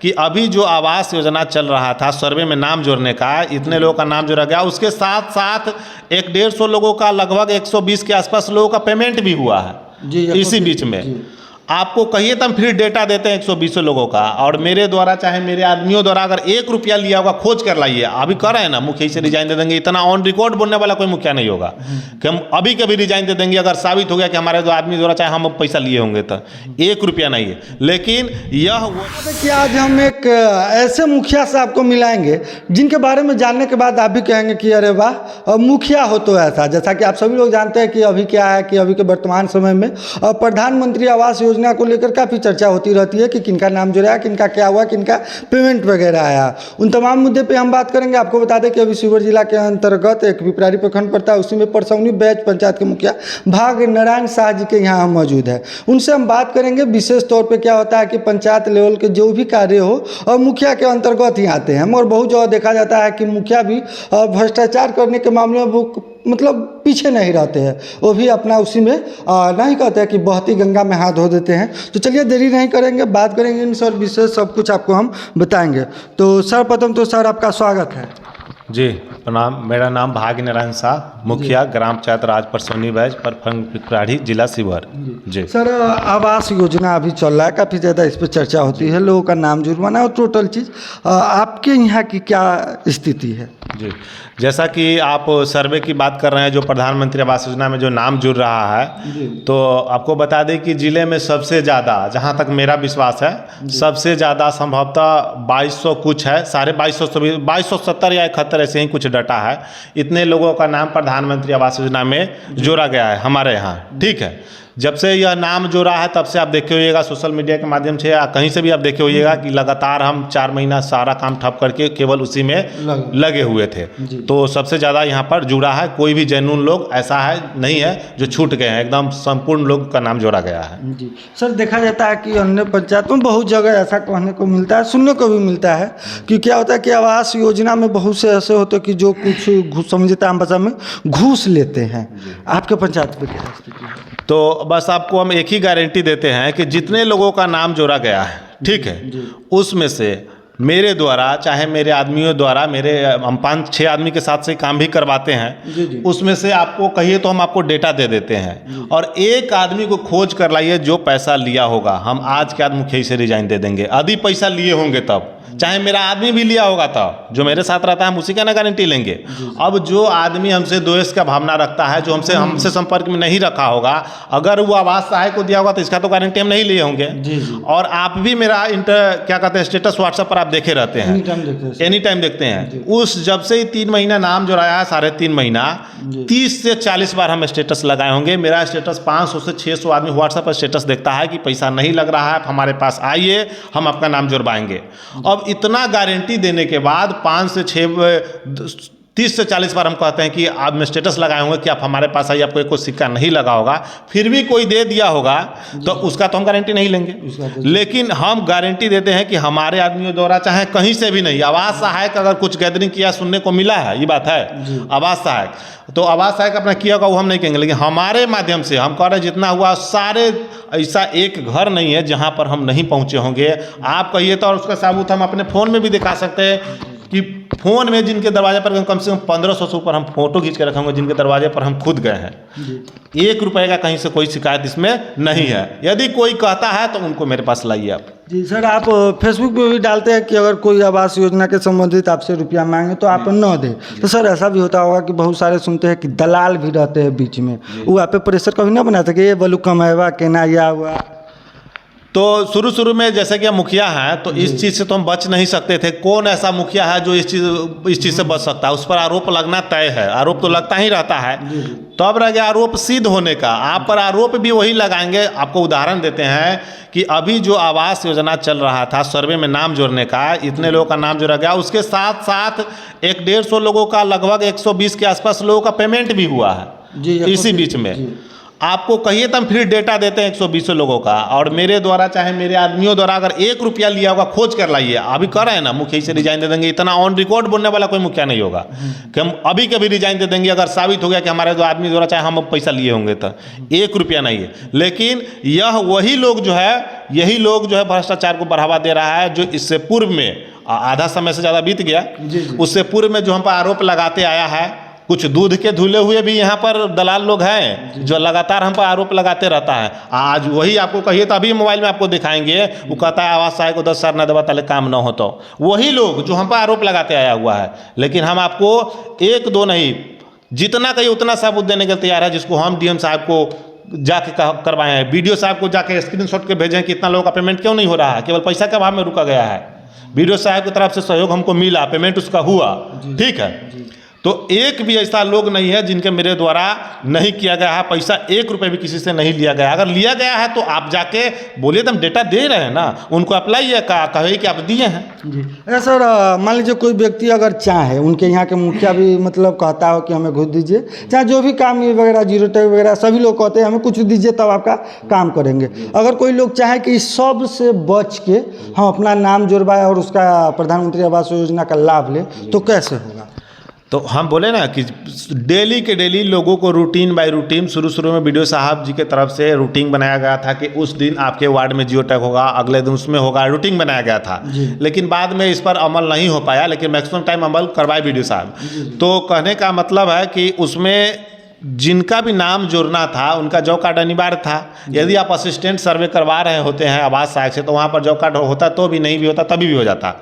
कि अभी जो आवास योजना चल रहा था सर्वे में नाम जोड़ने का, इतने लोगों का नाम जोड़ा गया, उसके साथ साथ 150 लोगों का, लगभग 120 के आसपास लोगों का पेमेंट भी हुआ है जी, इसी बीच में। आपको कहिए तो हम फिर डेटा देते हैं 120 लोगों का, और मेरे द्वारा चाहे मेरे आदमियों द्वारा अगर 1 रुपया लिया होगा खोज कर लाइए। अभी कर रहे हैं ना, मुखिया से रिजाइन दे देंगे, इतना ऑन रिकॉर्ड बोलने वाला कोई मुखिया नहीं होगा कि हम अभी कभी रिजाइन दे देंगे अगर साबित हो गया कि हमारे आदमी द्वारा चाहे हम पैसा लिए होंगे तो 1 रुपया नहीं है। लेकिन यह कि आज हम एक ऐसे मुखिया साहब को मिलाएंगे जिनके बारे में जानने के बाद आप भी कहेंगे कि अरे वाह, मुखिया हो तो ऐसा। जैसा कि आप सभी लोग जानते हैं कि अभी क्या है कि अभी के वर्तमान समय में प्रधानमंत्री आवास योजना को लेकर काफ़ी चर्चा होती रहती है कि किनका नाम जुड़ा, किनका क्या हुआ, किनका पेमेंट वगैरह आया। उन तमाम मुद्दे पे हम बात करेंगे। आपको बता दें कि अभी शिवहर जिला के अंतर्गत एक पिपरारी प्रखंड पड़ता है, उसी में परसौनी बैच पंचायत के मुखिया भाग नारायण शाह जी के यहाँ हम मौजूद है। उनसे हम बात करेंगे विशेष तौर पर क्या होता है कि पंचायत लेवल के जो भी कार्य हो और मुखिया के अंतर्गत ही आते हैं। और बहुत जगह देखा जाता है कि मुखिया भी भ्रष्टाचार करने के मामले में वो मतलब पीछे नहीं रहते हैं, वो भी अपना उसी में नहीं कहते हैं कि बहती गंगा में हाथ धो देते हैं। तो चलिए देरी नहीं करेंगे, बात करेंगे इनसे और विशेष सब कुछ आपको हम बताएंगे। तो सर्वप्रथम तो सर आपका स्वागत है। जी प्रणाम, मेरा नाम भाग्य नारायण शाह, मुखिया ग्राम पंचायत राज परसौनी बैच प्रखंड पिपराड़ी, जिला शिवहर। जी सर, आवास योजना अभी चल रहा है, काफ़ी ज़्यादा इस पर चर्चा होती है, लोगों का नाम जुर्माना और टोटल चीज़, आपके यहाँ की क्या स्थिति है? जी, जैसा कि आप सर्वे की बात कर रहे हैं, जो प्रधानमंत्री आवास योजना में जो नाम जुड़ रहा है, तो आपको बता दें कि ज़िले में सबसे ज़्यादा, जहां तक मेरा विश्वास है, सबसे ज़्यादा संभवतः 2200 कुछ है, 2270 या 71 ऐसे ही कुछ डाटा है। इतने लोगों का नाम प्रधानमंत्री आवास योजना में जोड़ा गया है हमारे यहाँ। ठीक है, जब से यह नाम जोड़ा है तब से आप देखे होइएगा सोशल मीडिया के माध्यम से या कहीं से भी आप देखे होइएगा कि लगातार हम 4 महीना सारा काम ठप करके केवल उसी में लगे हुए थे। तो सबसे ज़्यादा यहाँ पर जुड़ा है, कोई भी जेन्युइन लोग ऐसा है नहीं है जो छूट गए हैं, एकदम संपूर्ण लोग का नाम जोड़ा गया है। जी सर, देखा जाता है कि अन्य पंचायतों में बहुत जगह ऐसा कहने को मिलता है, सुनने को भी मिलता है कि क्या होता है कि आवास योजना में बहुत से ऐसे होते हैं कि जो कुछ घूस, समझते आम भाषा में घूस लेते हैं। आपके पंचायत में क्या स्थिति है? तो बस आपको हम एक ही गारंटी देते हैं कि जितने लोगों का नाम जोड़ा गया है, ठीक है, उसमें से मेरे द्वारा चाहे मेरे आदमियों द्वारा, मेरे हम 5-6 आदमी के साथ से काम भी करवाते हैं, उसमें से आपको कहिए तो हम आपको डेटा दे देते हैं, और एक आदमी को खोज कर लाइए जो पैसा लिया होगा, हम आज के आज मुखिया से रिजाइन दे देंगे। यदि पैसा लिए होंगे तब, चाहे मेरा आदमी भी लिया होगा तब, जो मेरे साथ रहता है हम उसी का ना गारंटी लेंगे। अब जो आदमी हमसे द्वेष का भावना रखता है, जो हमसे संपर्क में नहीं रखा होगा, अगर वो आवास सहायक को दिया होगा तो इसका तो गारंटी हम नहीं लिए होंगे। और आप भी मेरा क्या कहते हैं स्टेटस व्हाट्सएप पर आप देखे रहते हैं, एनी टाइम देखते हैं। उस जब से ही 3 महीना नाम जोड़ाया है, 3.5 महीना 30 से 40 बार हम स्टेटस लगाए होंगे। मेरा स्टेटस 500 से 600 आदमी व्हाट्सएप पर स्टेटस देखता है कि पैसा नहीं लग रहा है, आप हमारे पास आइए, हम आपका नाम जुड़वाएंगे। अब इतना गारंटी देने के बाद 5 से 6 30 से 40 बार हम कहते हैं कि आप में स्टेटस लगाए होंगे कि आप हमारे पास आइए, आपको कोई सिक्का नहीं लगा होगा, फिर भी कोई दे दिया होगा तो उसका तो हम गारंटी नहीं लेंगे। लेकिन हम गारंटी देते हैं कि हमारे आदमियों द्वारा चाहे कहीं से भी नहीं, आवास सहायक अगर कुछ गैदरिंग किया सुनने को मिला है, ये बात है, आवास सहायक तो आवास सहायक अपना किया होगा वो हम नहीं कहेंगे, लेकिन हमारे माध्यम से हम कह रहे हैं जितना हुआ सारे, ऐसा एक घर नहीं है जहाँ पर हम नहीं पहुँचे होंगे। आप कहिए तो, और उसका सबूत हम अपने फ़ोन में भी दिखा सकते हैं कि फ़ोन में जिनके दरवाजे पर कम से कम 1500 से ऊपर हम फोटो खींच के रखेंगे, जिनके दरवाजे पर हम खुद गए हैं। 1 रुपये का कहीं से कोई शिकायत इसमें नहीं है। यदि कोई कहता है तो उनको मेरे पास लाइए आप। जी सर, आप फेसबुक पे भी डालते हैं कि अगर कोई आवास योजना के संबंधित आपसे रुपया मांगे तो आप न दें, तो सर ऐसा भी होता होगा कि बहुत सारे सुनते हैं कि दलाल भी रहते हैं बीच में, वो आप पे प्रेशर कभी ना बनाते कि ये बोलू कमाएगा केना या हुआ? तो शुरू में जैसे कि हम मुखिया हैं तो इस चीज़ से तो हम बच नहीं सकते थे। कौन ऐसा मुखिया है जो इस चीज़ से बच सकता है? उस पर आरोप लगना तय है, आरोप तो लगता ही रहता है। तब रह गया आरोप सिद्ध होने का। आप पर आरोप भी वही लगाएंगे। आपको उदाहरण देते हैं कि अभी जो आवास योजना चल रहा था सर्वे में नाम जोड़ने का, इतने लोगों का नाम जोड़ा गया, उसके साथ साथ 150 लोगों का, लगभग 120 के आसपास लोगों का पेमेंट भी हुआ है इसी बीच में। आपको कहिए तो हम फिर डेटा देते हैं 120 लोगों का, और मेरे द्वारा चाहे मेरे आदमियों द्वारा अगर 1 रुपया लिया होगा खोज कर लाइए, अभी कर रहे हैं ना मुखिया से रिजाइन दे देंगे, इतना ऑन रिकॉर्ड बोलने वाला कोई मुखिया नहीं होगा कि हम अभी कभी रिजाइन दे देंगे अगर साबित हो गया कि हमारे दो आदमी द्वारा चाहे हम पैसा लिए होंगे तो 1 रुपया नहीं है। लेकिन यह वही लोग जो है, यही लोग जो है भ्रष्टाचार को बढ़ावा दे रहा है, जो इससे पूर्व में आधा समय से ज़्यादा बीत गया, उससे पूर्व में जो हम पर आरोप लगाते आया है, कुछ दूध के धुले हुए भी यहाँ पर दलाल लोग हैं जो लगातार हम पर आरोप लगाते रहता है। आज वही आपको कहिए तो अभी मोबाइल में आपको दिखाएंगे, वो कहता है आवास सहायक को 10 साल न दबा ताले काम न हो, तो वही लोग जो हम पर आरोप लगाते आया हुआ है। लेकिन हम आपको 1-2 नहीं, जितना कहिए उतना सबूत देने के तैयार है, जिसको हम डीएम साहब को जाके करवाए हैं, बीडीओ साहब को जाके स्क्रीनशॉट के भेजें कि इतना लोगों का पेमेंट क्यों नहीं हो रहा है, केवल पैसा के अभाव में रुका गया है। बीडीओ साहब की तरफ से सहयोग हमको मिला, पेमेंट उसका हुआ, ठीक है। तो एक भी ऐसा लोग नहीं है जिनके मेरे द्वारा नहीं किया गया है, पैसा 1 रुपये भी किसी से नहीं लिया गया। अगर लिया गया है तो आप जाके बोलिए तो हम डेटा दे रहे हैं ना, उनको अप्लाई है कहे कि आप दिए हैं जी। अरे सर, मान लीजिए कोई व्यक्ति अगर चाहे, उनके यहाँ के मुखिया भी मतलब कहता हो कि हमें घुस दीजिए, चाहे जो भी काम वगैरह जीरो टैक्स वगैरह सभी लोग कहते हैं हमें कुछ दीजिए तब आपका काम करेंगे। अगर कोई लोग चाहे कि इस सब से बच के हम अपना नाम जुड़वाए और उसका प्रधानमंत्री आवास योजना का लाभ ले, तो कैसे होगा? तो हम बोले ना कि डेली के डेली लोगों को रूटीन बाय रूटीन, शुरू में वीडियो साहब जी के तरफ से रूटीन बनाया गया था कि उस दिन आपके वार्ड में जियो टैग होगा, अगले दिन उसमें होगा, रूटीन बनाया गया था। लेकिन बाद में इस पर अमल नहीं हो पाया, लेकिन मैक्सिमम टाइम अमल करवाए वीडियो साहब। तो कहने का मतलब है कि उसमें जिनका भी नाम जोड़ना था उनका जॉब कार्ड अनिवार्य था। यदि आप असिस्टेंट सर्वे करवा रहे होते हैं आवास सहायक से, तो वहाँ पर जॉब कार्ड होता तो भी, नहीं भी होता तभी भी हो जाता।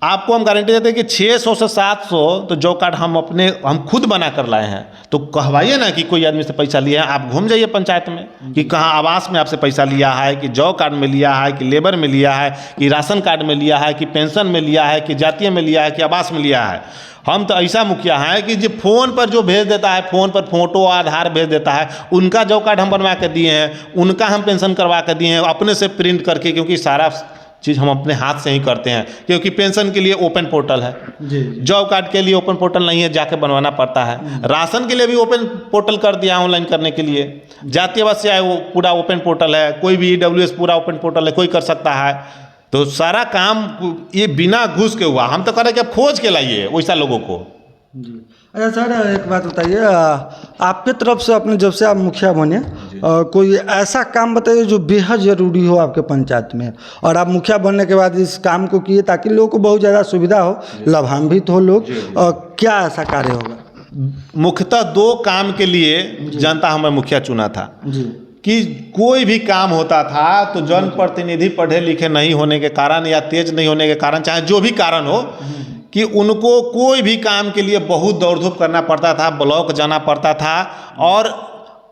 आपको हम गारंटी देते हैं कि 600 से 700 तो जॉब कार्ड हम खुद बना कर लाए हैं। तो कहवाइए ना कि कोई आदमी से पैसा लिया है, आप घूम जाइए पंचायत में कि कहाँ आवास में आपसे पैसा लिया है, कि जॉब कार्ड में लिया है, कि लेबर में लिया है, कि राशन कार्ड में लिया है, कि पेंशन में लिया है, कि जातीय में लिया है, कि आवास में लिया है। हम तो ऐसा मुखिया हैं कि जो फ़ोन पर जो भेज देता है, फ़ोन पर फ़ोटो आधार भेज देता है, उनका जॉब कार्ड हम बनवा के दिए हैं, उनका हम पेंशन करवा के दिए हैं अपने से प्रिंट करके, क्योंकि सारा चीज़ हम अपने हाथ से ही करते हैं। क्योंकि पेंशन के लिए ओपन पोर्टल है, जॉब कार्ड के लिए ओपन पोर्टल नहीं है, जाके बनवाना पड़ता है। राशन के लिए भी ओपन पोर्टल कर दिया ऑनलाइन करने के लिए। जातीय आवास से आए वो पूरा ओपन पोर्टल है, कोई भी EWS पूरा ओपन पोर्टल है, कोई कर सकता है। तो सारा काम ये बिना घूस के हुआ। हम तो कह रहे कि आप खोज के लाइए वैसा लोगों को। जी। अच्छा सर, एक बात बताइए, आपके तरफ से अपने जब से आप मुखिया बने, कोई ऐसा काम बताइए जो बेहद ज़रूरी हो आपके पंचायत में, और आप मुखिया बनने के बाद इस काम को किए ताकि लोगों को बहुत ज़्यादा सुविधा हो, लाभान्वित हो लोग, क्या ऐसा कार्य होगा? मुख्यतः 2 काम के लिए जनता हमें मुखिया चुना था कि कोई भी काम होता था तो जनप्रतिनिधि पढ़े लिखे नहीं होने के कारण या तेज नहीं होने के कारण, चाहे जो भी कारण हो, कि उनको कोई भी काम के लिए बहुत दौड़ धूप करना पड़ता था, ब्लॉक जाना पड़ता था। और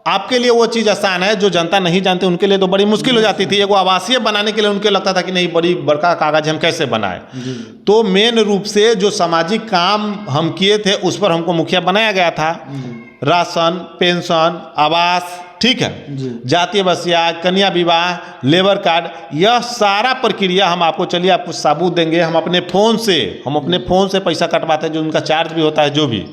आपके लिए वो चीज़ आसान है, जो जनता नहीं जानते उनके लिए तो बड़ी मुश्किल हो जाती थी। एगो आवासीय बनाने के लिए उनके लगता था कि नहीं, बड़ी बड़का कागज हम कैसे बनाए। तो मेन रूप से जो सामाजिक काम हम किए थे उस पर हमको मुखिया बनाया गया था। राशन, पेंशन, आवास, ठीक है, जातीय बसिया, कन्या विवाह, लेबर कार्ड, यह सारा प्रक्रिया हम आपको, चलिए आपको सबूत देंगे। हम अपने फ़ोन से पैसा कटवाते हैं, जो उनका चार्ज भी होता है जो भी।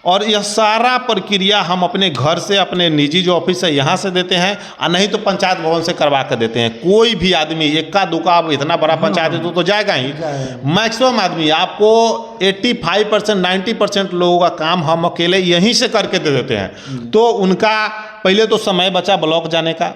और यह सारा प्रक्रिया हम अपने घर से, अपने निजी जो ऑफिस है यहाँ से देते हैं, और नहीं तो पंचायत भवन से करवा कर देते हैं। कोई भी आदमी इक्का दुक्का, इतना बड़ा पंचायत है तो जाएगा ही। मैक्सिमम आदमी आपको 85% 90% लोगों का काम हम अकेले यहीं से करके दे देते हैं। तो उनका पहले तो समय बचा ब्लॉक जाने का,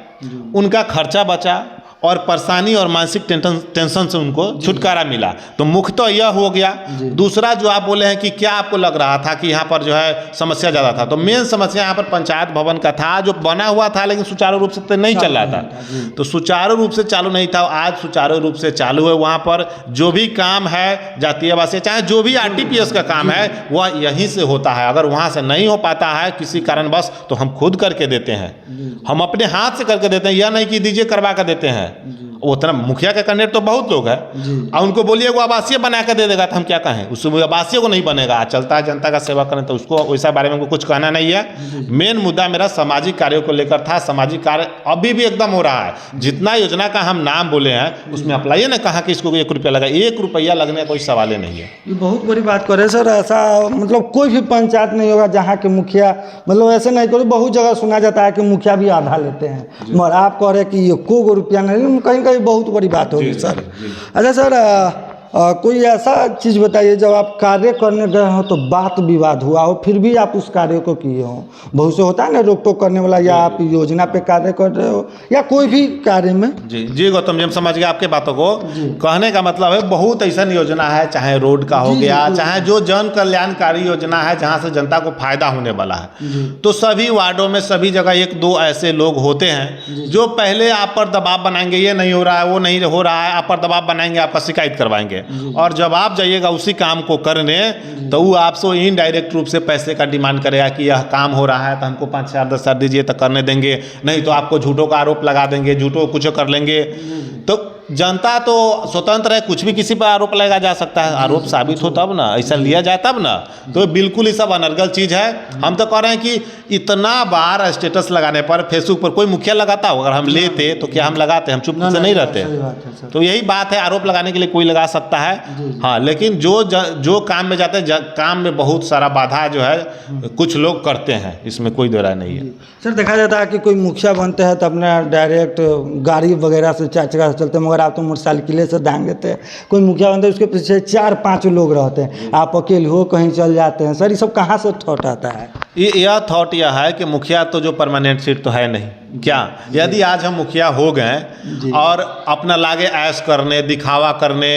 उनका खर्चा बचा, और परेशानी और मानसिक टेंशन से उनको छुटकारा मिला। तो मुख्य तो यह हो गया। दूसरा जो आप बोले हैं कि क्या आपको लग रहा था कि यहाँ पर जो है समस्या ज़्यादा था, तो मेन समस्या यहाँ पर पंचायत भवन का था, जो बना हुआ था लेकिन सुचारू रूप से नहीं चल रहा था। तो सुचारू रूप से चालू नहीं था, आज सुचारू रूप से चालू है। वहाँ पर जो भी काम है जातीय आवासीय, चाहे जो भी RTPS का काम है, वह यहीं से होता है। अगर वहाँ से नहीं हो पाता है किसी कारणवश, तो हम खुद करके देते हैं, हम अपने हाथ से करके देते हैं। यह नहीं कि दीजिए करवा कर देते हैं। उतना मुखिया के कैंडिडेट तो बहुत लोग हैं, और उनको बोलिए वो आवासीय बना के दे देगा तो हम क्या कहें, उसमें आवासीय को नहीं बनेगा, चलता है जनता का सेवा करें तो उसको वैसा बारे में हमको कुछ कहना नहीं है। मेन मुद्दा मेरा सामाजिक कार्यों को लेकर था। सामाजिक कार्य अभी भी एकदम हो रहा है। जितना योजना का हम नाम बोले हैं उसमें अप्लाई ने कहा कि इसको 1 रुपया लगा, 1 रुपया लगने का कोई सवाल ही नहीं है। ये बहुत बड़ी बात कर रहे हैं सर। ऐसा मतलब कोई भी पंचायत नहीं होगा जहाँ के मुखिया मतलब ऐसे नहीं करो। बहुत जगह सुना जाता है कि मुखिया भी आधा लेते हैं, मगर आप कह रहे हैं कि ये को रुपया नहीं, कहीं कहीं बहुत बड़ी बात होगी सर। अच्छा सर, कोई ऐसा चीज़ बताइए जब आप कार्य करने गए हो तो बात विवाद हुआ हो फिर भी आप उस कार्य को किए हो। बहुत से होता है ना रोक टोक करने वाला, या आप योजना पे कार्य कर रहे हो या कोई भी कार्य में। जी जी गौतम जी, हम समझ गए आपके बातों को। कहने का मतलब है बहुत ऐसा योजना है, चाहे रोड का हो गया, चाहे जो जन कल्याणकारी योजना है जहाँ से जनता को फायदा होने वाला है, तो सभी वार्डों में सभी जगह 1-2 ऐसे लोग होते हैं जो पहले आप पर दबाव बनाएंगे, ये नहीं हो रहा है, वो नहीं हो रहा है, आप पर दबाव बनाएंगे, आपका शिकायत करवाएंगे, और जब आप जाइएगा उसी काम को करने तो वो आपसे इनडायरेक्ट रूप से पैसे का डिमांड करेगा कि यह काम हो रहा है तो हमको 5,000 10,000 दीजिए तो करने देंगे, नहीं तो आपको झूठों का आरोप लगा देंगे, झूठों कुछ कर लेंगे। तो जनता तो स्वतंत्र है, कुछ भी किसी पर आरोप लगाया जा सकता है, आरोप साबित हो तब ना, ऐसा लिया जाए तब ना। तो बिल्कुल ही सब अनर्गल चीज़ है। हम तो कह रहे हैं कि इतना बार स्टेटस लगाने पर फेसबुक पर कोई मुखिया लगाता हो, अगर हम लेते तो क्या हम लगाते, हम चुप से नहीं रहते। तो यही बात है, आरोप लगाने के लिए कोई लगा सकता है, हाँ, लेकिन जो काम में जाते हैं काम में बहुत सारा बाधा जो है कुछ लोग करते हैं, इसमें कोई दो राय नहीं है। सर देखा जाता है कि कोई मुखिया बनते हैं तो अपना डायरेक्ट गाड़ी वगैरह से 4 चक्का से चलते हैं, मगर आप तो मोटरसाइकिल से दांग देते हैं। कोई मुखिया बनते हैं उसके पीछे 4-5 लोग रहते हैं, आप अकेले हो कहीं चल जाते हैं। सर ये सब कहाँ से थॉट आता है? यह थॉट यह है कि मुखिया तो जो परमानेंट सीट तो है नहीं क्या, यदि आज हम मुखिया हो गए और अपना लागे ऐश करने, दिखावा करने,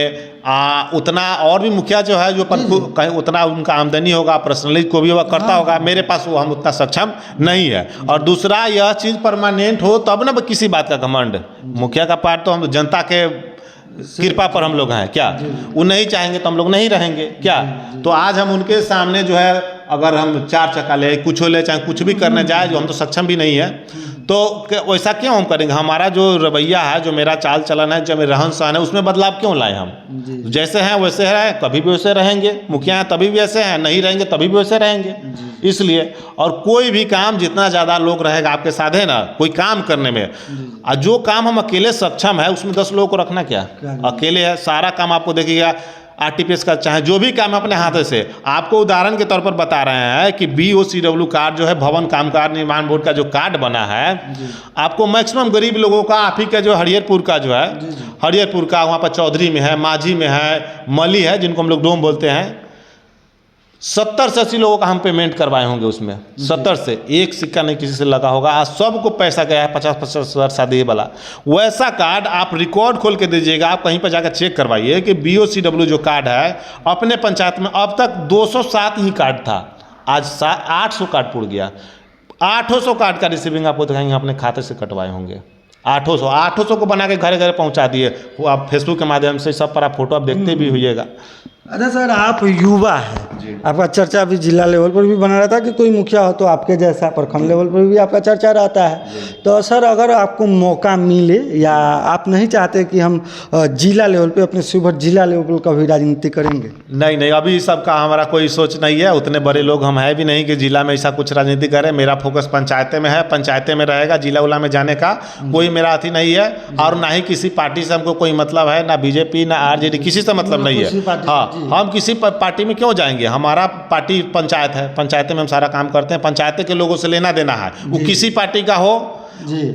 उतना और भी मुखिया जो है जो कहीं उतना उनका आमदनी होगा, पर्सनली को भी वह करता होगा, मेरे पास वो हम उतना सक्षम नहीं है। और दूसरा यह चीज़ परमानेंट हो तब ना किसी बात का घमंड। मुखिया का पार्ट तो हम जनता के कृपा पर हम लोग हैं क्या, वो नहीं चाहेंगे तो हम लोग नहीं रहेंगे क्या। तो आज हम उनके सामने जो है अगर हम 4 चक्का ले, कुछ ले, चाहे कुछ भी करने जाए, जो हम तो सक्षम भी नहीं है, तो वैसा क्यों हम करेंगे। हमारा जो रवैया है, जो मेरा चाल चलन है, जो मेरा रहन सहन है, उसमें बदलाव क्यों लाएं हम। जैसे हैं वैसे हैं, कभी भी वैसे रहेंगे। मुखिया हैं तभी भी वैसे हैं, नहीं रहेंगे तभी भी वैसे रहेंगे। इसलिए और कोई भी काम जितना ज़्यादा लोग रहेगा आपके साथ है ना कोई काम करने में, और जो काम हम अकेले सक्षम है उसमें 10 लोगों को रखना क्या, अकेले है सारा काम। आपको देखिएगा आरटीपीएस का चाहे जो भी काम अपने हाथ से, आपको उदाहरण के तौर पर बता रहे हैं कि BOCW कार्ड जो है, भवन कामगार निर्माण बोर्ड का जो कार्ड बना है, आपको मैक्सिमम गरीब लोगों का, आप ही का जो हरिहरपुर का जो है, हरिहरपुर का वहाँ पर चौधरी में है, माझी में है, मली है, जिनको हम लोग डोम बोलते हैं, 70 से 80 लोगों का हम पेमेंट करवाए होंगे उसमें। 70 से एक सिक्का नहीं किसी से लगा होगा, आज सबको पैसा गया है 50-50 हज़ार शादी वाला। वैसा कार्ड आप रिकॉर्ड खोल के दीजिएगा, आप कहीं पर जाकर चेक करवाइए कि BOCW जो कार्ड है अपने पंचायत में अब तक 207 ही कार्ड था, आज 800 कार्ड पुड़ गया। 800 कार्ड का रिसीविंग आपको दिखाएंगे अपने खाते से कटवाए होंगे। 800 को बना के घरे घरे पहुंचा दिए। वो आप फेसबुक के माध्यम से सब पर आप फोटो आप देखते भी होइएगा। अच्छा सर, आप युवा हैं, आपका चर्चा भी जिला लेवल पर भी बना रहता है कि कोई मुखिया हो तो आपके जैसा प्रखंड लेवल पर भी आपका चर्चा रहता है। तो सर अगर आपको मौका मिले, या आप नहीं चाहते कि हम जिला लेवल पे अपने शिवहर जिला लेवल पर कभी राजनीति करेंगे? नहीं, अभी सबका हमारा कोई सोच नहीं है। उतने बड़े लोग हम हैं भी नहीं कि जिला में ऐसा कुछ राजनीति करें। मेरा फोकस पंचायतें में है, पंचायतें में रहेगा। जिला उला में जाने का कोई मेरा अथी नहीं है, और ना ही किसी पार्टी से हमको कोई मतलब है, ना BJP ना RJD, किसी से मतलब नहीं है। हाँ, हम किसी पार्टी में क्यों जाएंगे। हमारा पार्टी पंचायत है, पंचायतें में हम सारा काम करते हैं। पंचायतें के लोगों से लेना देना है, वो किसी पार्टी का हो,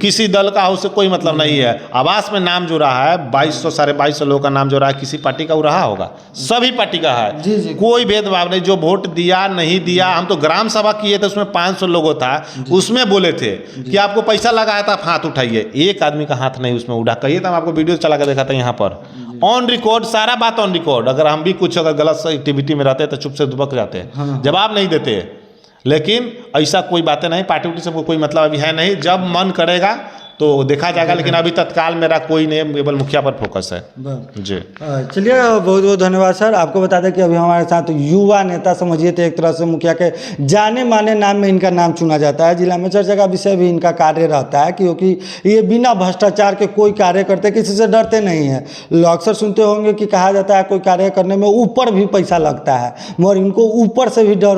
किसी दल का हो, उससे कोई मतलब नहीं है। आवास में नाम जो रहा है 2200 साढ़े 2200 लोगों का नाम जो रहा है, किसी पार्टी का वो रहा होगा, सभी पार्टी का है। कोई भेदभाव नहीं, जो वोट दिया नहीं दिया। हम तो ग्राम सभा किए थे, उसमें 500 लोगों था, उसमें बोले थे कि आपको पैसा लगाया था, आप हाथ उठाइए। एक आदमी का हाथ नहीं उसमें उठा। कहिए तो हम आपको वीडियो चला कर देखा था यहाँ पर, ऑन रिकॉर्ड, सारा बात ऑन रिकॉर्ड। अगर हम भी कुछ अगर गलत एक्टिविटी में रहते तो चुप से दुबक जाते, जवाब नहीं देते। लेकिन ऐसा कोई बातें नहीं, पार्टी उटी से कोई मतलब अभी है नहीं। जब मन करेगा तो देखा जाएगा, लेकिन अभी तत्काल मेरा कोई नहीं, केवल मुखिया पर फोकस है जी। चलिए बहुत बहुत धन्यवाद सर। आपको बता दें कि अभी हमारे साथ युवा नेता समझिए तो एक तरह से मुखिया के जाने माने नाम में इनका नाम चुना जाता है। जिला में चर्चा का विषय भी इनका कार्य रहता है, क्योंकि ये बिना भ्रष्टाचार के कोई कार्य करते, किसी से डरते नहीं हैं। लोग अक्सर सुनते होंगे कि कहा जाता है कोई कार्य करने में ऊपर भी पैसा लगता है, मगर इनको ऊपर से भी डर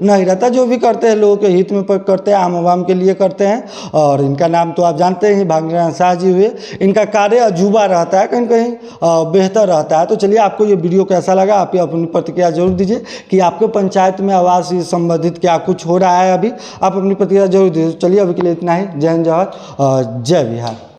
नहीं रहता। जो भी करते हैं लोगों के हित में करते हैं, आम आवाम के लिए करते हैं। और इनका नाम तो आप जानते हैं भाग्यनारायण शाह जी हुए। इनका कार्य अजूबा रहता है, कहीं कहीं बेहतर रहता है। तो चलिए, आपको ये वीडियो कैसा लगा, आप अपनी प्रतिक्रिया जरूर दीजिए कि आपके पंचायत में आवास से संबंधित क्या कुछ हो रहा है। अभी आप अपनी प्रतिक्रिया जरूर दीजिए। चलिए, अभी के लिए इतना ही। जय हिंद, जय भारत, जय बिहार।